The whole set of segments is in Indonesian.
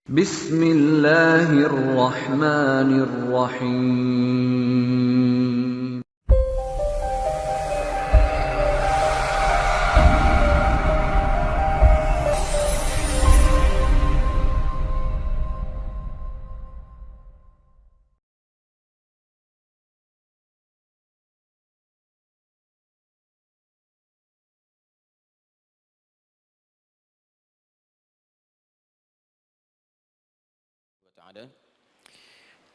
Bismillahirrahmanirrahim.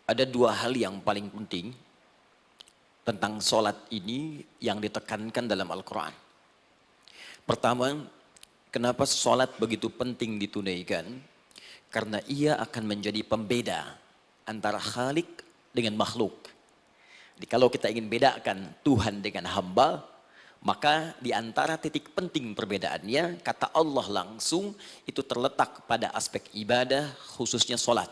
Ada dua hal yang paling penting tentang sholat ini yang ditekankan dalam Al-Quran. Pertama, kenapa sholat begitu penting ditunaikan? Karena ia akan menjadi pembeda antara Khalik dengan makhluk. Jadi kalau kita ingin bedakan Tuhan dengan hamba, maka di antara titik penting perbedaannya, kata Allah langsung itu terletak pada aspek ibadah, khususnya sholat.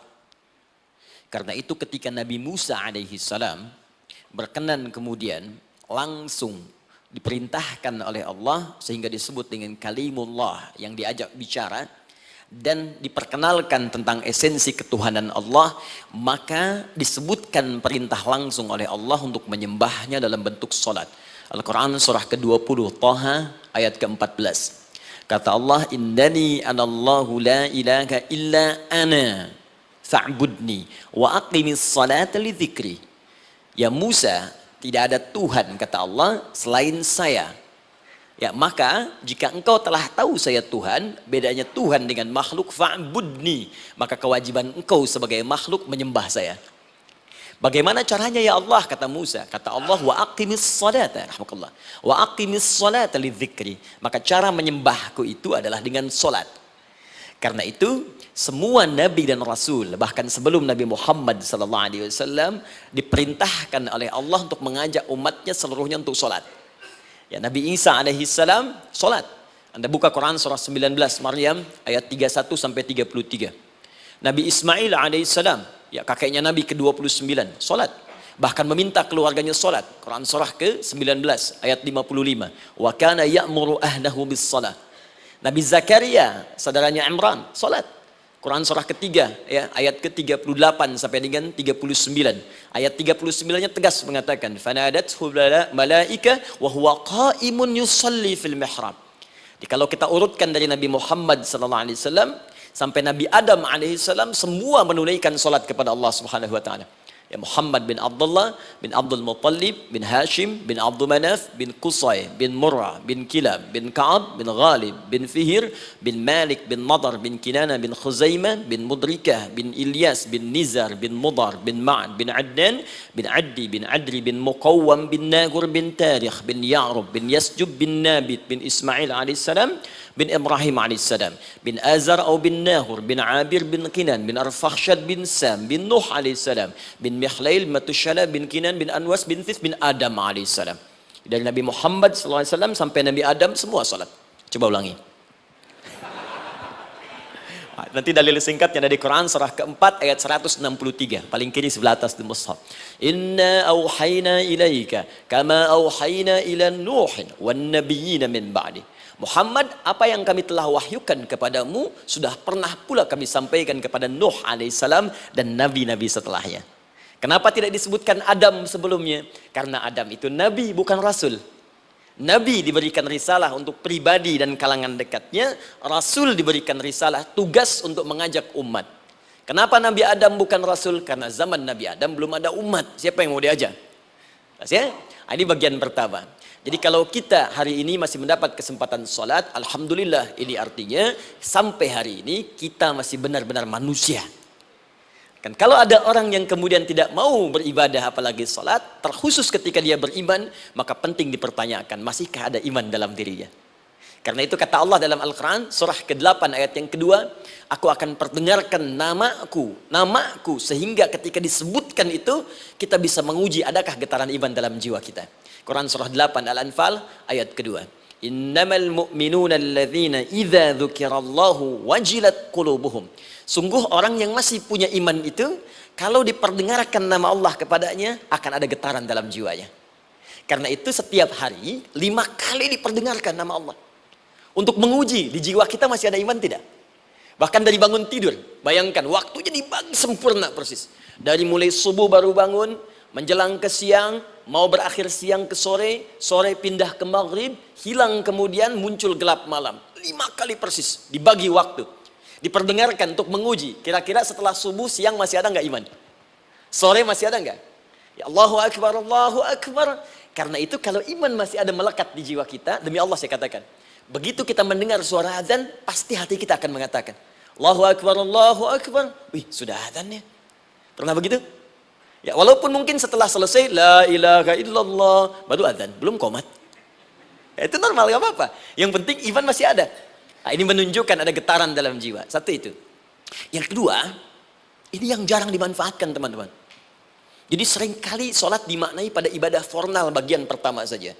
Karena itu ketika Nabi Musa alaihi salam berkenan kemudian langsung diperintahkan oleh Allah sehingga disebut dengan kalimullah yang diajak bicara dan diperkenalkan tentang esensi ketuhanan Allah, maka disebutkan perintah langsung oleh Allah untuk menyembahnya dalam bentuk salat. Al-Quran surah ke-20 Taha ayat ke-14. Kata Allah, innani anallahu la ilaha illa ana fa'budni wa aqimis salata li dzikri. Ya Musa, tidak ada Tuhan kata Allah selain saya. Ya maka jika engkau telah tahu saya Tuhan, bedanya Tuhan dengan makhluk, fa'budni, maka kewajiban engkau sebagai makhluk menyembah saya. Bagaimana caranya ya Allah, kata Musa? Kata Allah, wa aqimis salata, rahmatullah, wa aqimis salata li dzikri. Maka cara menyembahku itu adalah dengan salat. Karena itu semua nabi dan rasul, bahkan sebelum Nabi Muhammad SAW, diperintahkan oleh Allah untuk mengajak umatnya seluruhnya untuk sholat. Ya, Nabi Isa alaihissalam sholat. Anda buka Quran surah 19 Maryam ayat 31 sampai 33. Nabi Ismail alaihissalam, ya kakeknya Nabi ke-29, sholat. Bahkan meminta keluarganya sholat. Quran surah ke-19 ayat 55. Wa kana ya'muru ahlahu bis salat. Nabi Zakaria, saudaranya Imran, sholat. Quran surah ketiga, ya, ayat ke-38 sampai dengan 39. Ayat 39-nya tegas mengatakan, "Fanadathu malaika wa huwa qa'imun yusalli fil mihrab." Jadi kalau kita urutkan dari Nabi Muhammad SAW sampai Nabi Adam alaihissalam, semua menunaikan sholat kepada Allah Subhanahu wa taala. Ya Muhammad bin Abdullah bin Abdul Muttalib bin Hashim bin Abdul Manaf bin Qusay bin Murrah bin Kilab bin Ka'ab bin Ghalib bin Fihir bin Malik bin Nadar bin Kinana bin Khuzaimah bin Mudrikah bin Ilyas bin Nizar bin Mudar bin Ma'ad bin Adnan bin Addi bin Adri bin Muqawwam bin Nagur bin Tarikh bin Ya'rub bin Yasjub bin Nabit bin Ismail alaihissalam bin Ibrahim alaihissalam bin Azar atau bin Nahur bin Abir bin Kinan bin Arfakhshad bin Sam bin Nuh alaihissalam bin Mihlail Matushala bin Kinan bin Anwas bin Thith bin Adam alaihissalam. Dari Nabi Muhammad SAW sampai Nabi Adam semua salat. Coba ulangi. Nanti dalil singkatnya dari Quran surah keempat ayat 163 paling kiri sebelah atas di mushaf. Inna auhayna ilaika kama auhayna ila Nuhin wan nabiyyin min ba'di. Muhammad, apa yang kami telah wahyukan kepadamu sudah pernah pula kami sampaikan kepada Nuh alaihissalam dan nabi-nabi setelahnya. Kenapa tidak disebutkan Adam sebelumnya? Karena Adam itu nabi bukan rasul. Nabi diberikan risalah untuk pribadi dan kalangan dekatnya, rasul diberikan risalah tugas untuk mengajak umat. Kenapa Nabi Adam bukan rasul? Karena zaman Nabi Adam belum ada umat. Siapa yang mau diajak? Ya? Ini bagian pertama. Jadi kalau kita hari ini masih mendapat kesempatan sholat, alhamdulillah, ini artinya sampai hari ini kita masih benar-benar manusia. Kan kalau ada orang yang kemudian tidak mau beribadah apalagi sholat, terkhusus ketika dia beriman, maka penting dipertanyakan, masihkah ada iman dalam dirinya? Karena itu kata Allah dalam Al-Quran, surah ke-8 ayat yang kedua, aku akan perdengarkan namaku, sehingga ketika disebutkan itu, kita bisa menguji adakah getaran iman dalam jiwa kita. Quran surah 8 Al-Anfal ayat kedua. Innamal mu'minuna alladzina idza dzukirallahu wajilat qulubuhum. Sungguh orang yang masih punya iman itu, kalau diperdengarkan nama Allah kepadanya, akan ada getaran dalam jiwanya. Karena itu setiap hari 5 kali diperdengarkan nama Allah. Untuk menguji di jiwa kita masih ada iman tidak? Bahkan dari bangun tidur, bayangkan waktunya dibagi sempurna persis. Dari mulai subuh baru bangun, menjelang ke siang, mau berakhir siang ke sore, sore pindah ke maghrib, hilang kemudian muncul gelap malam. 5 kali persis, dibagi waktu. Diperdengarkan untuk menguji, kira-kira setelah subuh siang masih ada nggak iman? Sore masih ada nggak? Ya Allahu Akbar, Allahu Akbar. Karena itu kalau iman masih ada melekat di jiwa kita, demi Allah saya katakan, begitu kita mendengar suara azan, pasti hati kita akan mengatakan, Allahu Akbar, Allahu Akbar. Wih, sudah azan ya. Pernah begitu? Ya, walaupun mungkin setelah selesai, La ilaha illallah, baru azan, belum qomat. Ya, itu normal, gak apa-apa. Yang penting iman masih ada. Nah, ini menunjukkan ada getaran dalam jiwa. Satu itu. Yang kedua, ini yang jarang dimanfaatkan teman-teman. Jadi seringkali sholat dimaknai pada ibadah formal bagian pertama saja.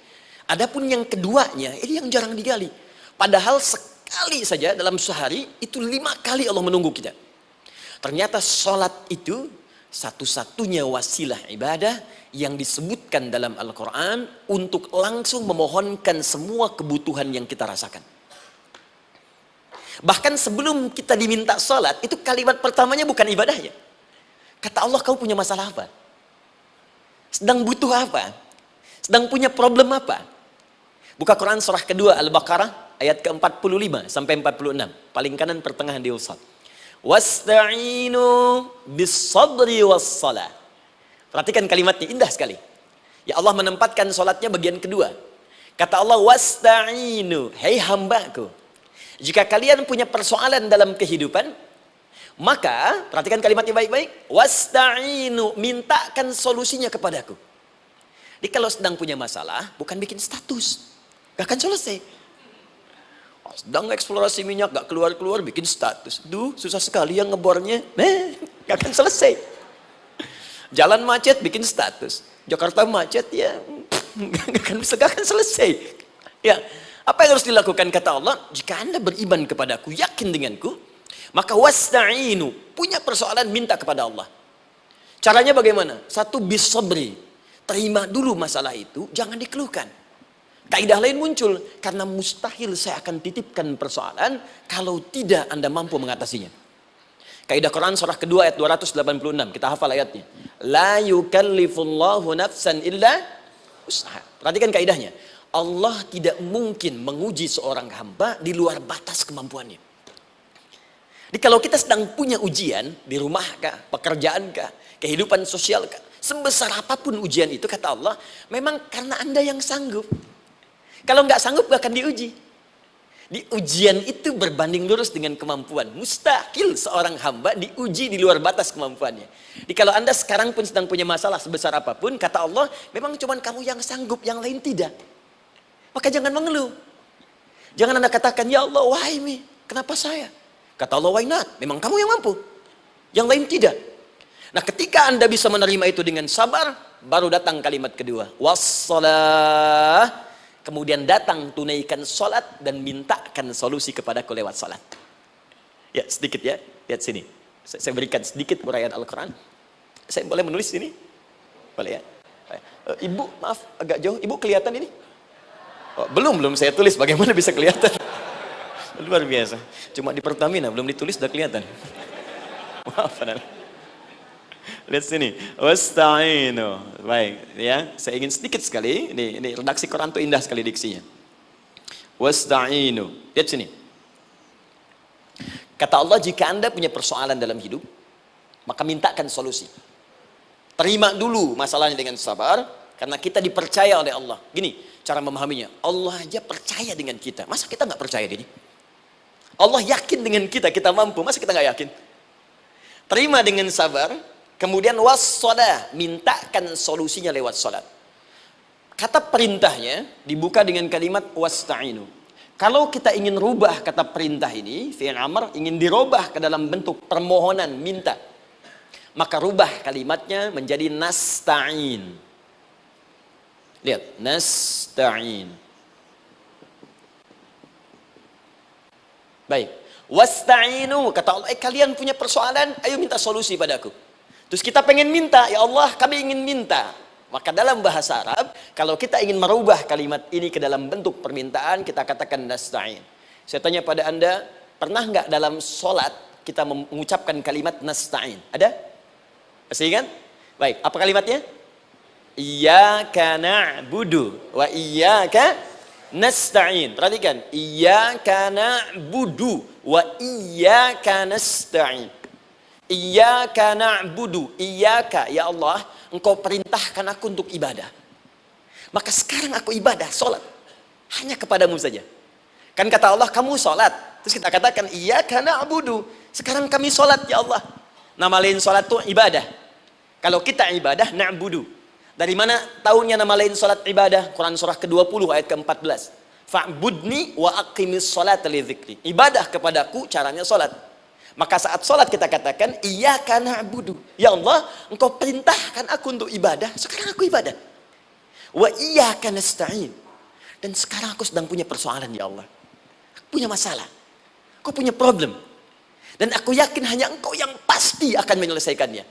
Adapun yang keduanya, ini yang jarang digali. Padahal sekali saja dalam sehari, itu 5 kali Allah menunggu kita. Ternyata sholat itu satu-satunya wasilah ibadah yang disebutkan dalam Al-Quran untuk langsung memohonkan semua kebutuhan yang kita rasakan. Bahkan sebelum kita diminta sholat, itu kalimat pertamanya bukan ibadahnya. Kata Allah, kau punya masalah apa? Sedang butuh apa? Sedang punya problem apa? Buka Quran surah kedua Al-Baqarah ayat ke-45 sampai 46. Paling kanan pertengahan di usad. Wasta'inu bis-sabri was-salah. Perhatikan kalimatnya, indah sekali. Ya Allah menempatkan salatnya bagian kedua. Kata Allah, wasta'inu, hei hambaku, jika kalian punya persoalan dalam kehidupan, maka, perhatikan kalimatnya baik-baik, wasta'inu, mintakan solusinya kepadaku. Jadi kalau sedang punya masalah, bukan bikin status, gak akan selesai. Sedang eksplorasi minyak, gak keluar-keluar, bikin status. Duh, susah sekali yang ngebornya, gak akan selesai. Jalan macet, bikin status. Jakarta macet, ya, gak akan selesai. Ya, apa yang harus dilakukan kata Allah? Jika Anda beriman kepadaku, yakin denganku, maka wasta'inu, punya persoalan minta kepada Allah. Caranya bagaimana? Satu, bisabri, terima dulu masalah itu, jangan dikeluhkan. Kaidah lain muncul, karena mustahil saya akan titipkan persoalan kalau tidak Anda mampu mengatasinya. Kaidah Quran surah kedua ayat 286, kita hafal ayatnya. La yukallifullahu nafsan illa usaha. Perhatikan kaidahnya. Allah tidak mungkin menguji seorang hamba di luar batas kemampuannya. Jadi kalau kita sedang punya ujian di rumah kah, pekerjaan kah, kehidupan sosial kah, sebesar apapun ujian itu kata Allah, memang karena Anda yang sanggup. Kalau nggak sanggup nggak akan diuji. Di ujian itu berbanding lurus dengan kemampuan. Mustahil seorang hamba diuji di luar batas kemampuannya. Jadi kalau Anda sekarang pun sedang punya masalah sebesar apapun, kata Allah, memang cuma kamu yang sanggup, yang lain tidak. Maka jangan mengeluh. Jangan Anda katakan, ya Allah, why me? Kenapa saya? Kata Allah, why not? Memang kamu yang mampu. Yang lain tidak. Nah, ketika Anda bisa menerima itu dengan sabar, baru datang kalimat kedua. Wassalah. Kemudian datang tunaikan sholat dan mintakan solusi kepadaku lewat sholat. Ya, sedikit ya. Lihat sini. Saya berikan sedikit uraian Al-Quran. Saya boleh menulis sini? Boleh ya? Ibu, maaf, agak jauh. Ibu kelihatan ini? Oh, belum saya tulis. Bagaimana bisa kelihatan? Luar biasa. Cuma di Pertamina belum ditulis udah kelihatan. Maaf, lihat sini. Wasta'inu. Baik, ya. Saya ingin sedikit sekali. Ini redaksi Quran itu indah sekali diksinya. Wasta'inu. Lihat sini. Kata Allah, jika Anda punya persoalan dalam hidup, maka mintakan solusi. Terima dulu masalahnya dengan sabar, karena kita dipercaya oleh Allah. Gini, cara memahaminya. Allah aja percaya dengan kita. Masa kita nggak percaya diri? Allah yakin dengan kita mampu. Masa kita nggak yakin? Terima dengan sabar, kemudian wassalah, mintakan solusinya lewat salat. Kata perintahnya dibuka dengan kalimat wasta'inu. Kalau kita ingin rubah kata perintah ini, fi'il amr, ingin dirubah ke dalam bentuk permohonan, minta, maka rubah kalimatnya menjadi nasta'in. Lihat, nasta'in. Baik, wasta'inu, kata Allah, kalian punya persoalan, ayo minta solusi padaku. Terus kita pengen minta, ya Allah kami ingin minta. Maka dalam bahasa Arab, kalau kita ingin merubah kalimat ini ke dalam bentuk permintaan, kita katakan nasta'in. Saya tanya pada Anda, pernah nggak dalam sholat kita mengucapkan kalimat nasta'in? Ada? Masih ingat? Baik, apa kalimatnya? Iyyaka na'budu wa iyyaka nasta'in. Perhatikan, iyyaka na'budu wa iyyaka nasta'in. Iyyaka na'budu, iyyaka ya Allah, engkau perintahkan aku untuk ibadah. Maka sekarang aku ibadah, sholat hanya kepadamu saja. Kan kata Allah, kamu sholat. Terus kita katakan, iyyaka na'budu. Sekarang kami sholat ya Allah. Nama lain sholat itu ibadah. Kalau kita ibadah, na'budu. Dari mana tahunnya nama lain sholat ibadah? Quran surah ke-20 ayat ke-14. Fa'budni wa aqimis sholata li dzikri. Ibadah kepadaku caranya sholat. Maka saat sholat kita katakan, iyyaka na'budu. Ya Allah, engkau perintahkan aku untuk ibadah. Sekarang aku ibadah. Wa iyyaka nasta'in. Dan sekarang aku sedang punya persoalan ya Allah. Aku punya masalah. Aku punya problem. Dan aku yakin hanya engkau yang pasti akan menyelesaikannya.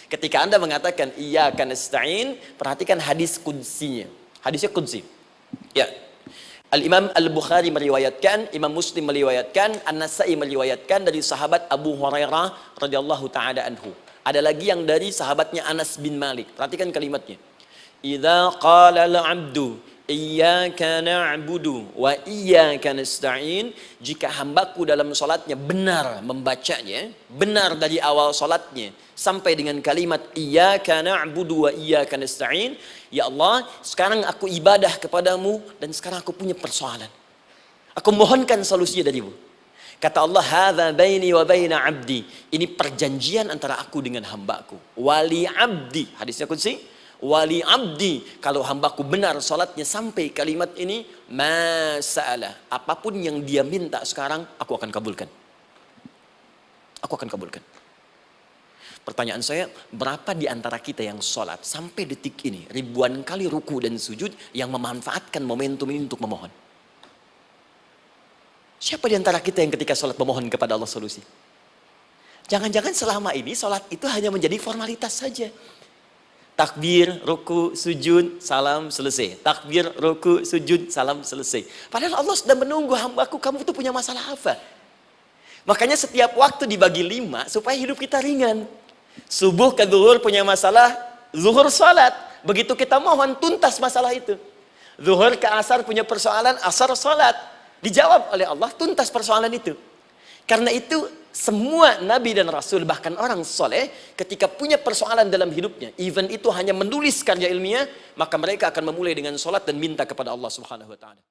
Ketika Anda mengatakan iyyaka nasta'in, perhatikan hadis qudsinya. Hadisnya qudsi. Ya. Al-Imam Al-Bukhari meriwayatkan, Imam Muslim meriwayatkan, An-Nasa'i meriwayatkan dari sahabat Abu Hurairah radhiyallahu taala anhu. Ada lagi yang dari sahabatnya Anas bin Malik. Perhatikan kalimatnya. Idza qala al-'abdu iyyaka na'budu wa iyyaka nasta'in, jika hambaku dalam salatnya benar membacanya, benar dari awal salatnya sampai dengan kalimat iyyaka na'budu wa iyyaka nasta'in, ya Allah, sekarang aku ibadah kepadamu dan sekarang aku punya persoalan. Aku mohonkan solusinya darimu. Kata Allah, hadza baini wa baina 'abdi. Ini perjanjian antara aku dengan hambaku. Wali 'abdi. Hadisnya qudsi. Wali 'abdi, kalau hambaku benar salatnya sampai kalimat ini, masa'alah. Apapun yang dia minta sekarang, aku akan kabulkan. Aku akan kabulkan. Pertanyaan saya, berapa di antara kita yang sholat sampai detik ini ribuan kali ruku dan sujud yang memanfaatkan momentum ini untuk memohon? Siapa di antara kita yang ketika sholat memohon kepada Allah solusi? Jangan-jangan selama ini sholat itu hanya menjadi formalitas saja. Takbir, ruku, sujud, salam, selesai. Takbir, ruku, sujud, salam, selesai. Padahal Allah sudah menunggu hambaku, kamu itu punya masalah apa? Makanya setiap waktu dibagi 5 supaya hidup kita ringan. Subuh ke zuhur punya masalah, zuhur salat. Begitu kita mohon, tuntas masalah itu. Zuhur ke asar punya persoalan, asar salat. Dijawab oleh Allah, tuntas persoalan itu. Karena itu semua nabi dan rasul, bahkan orang soleh, ketika punya persoalan dalam hidupnya, even itu hanya menulis karya ilmiah, maka mereka akan memulai dengan sholat dan minta kepada Allah Subhanahu wa ta'ala.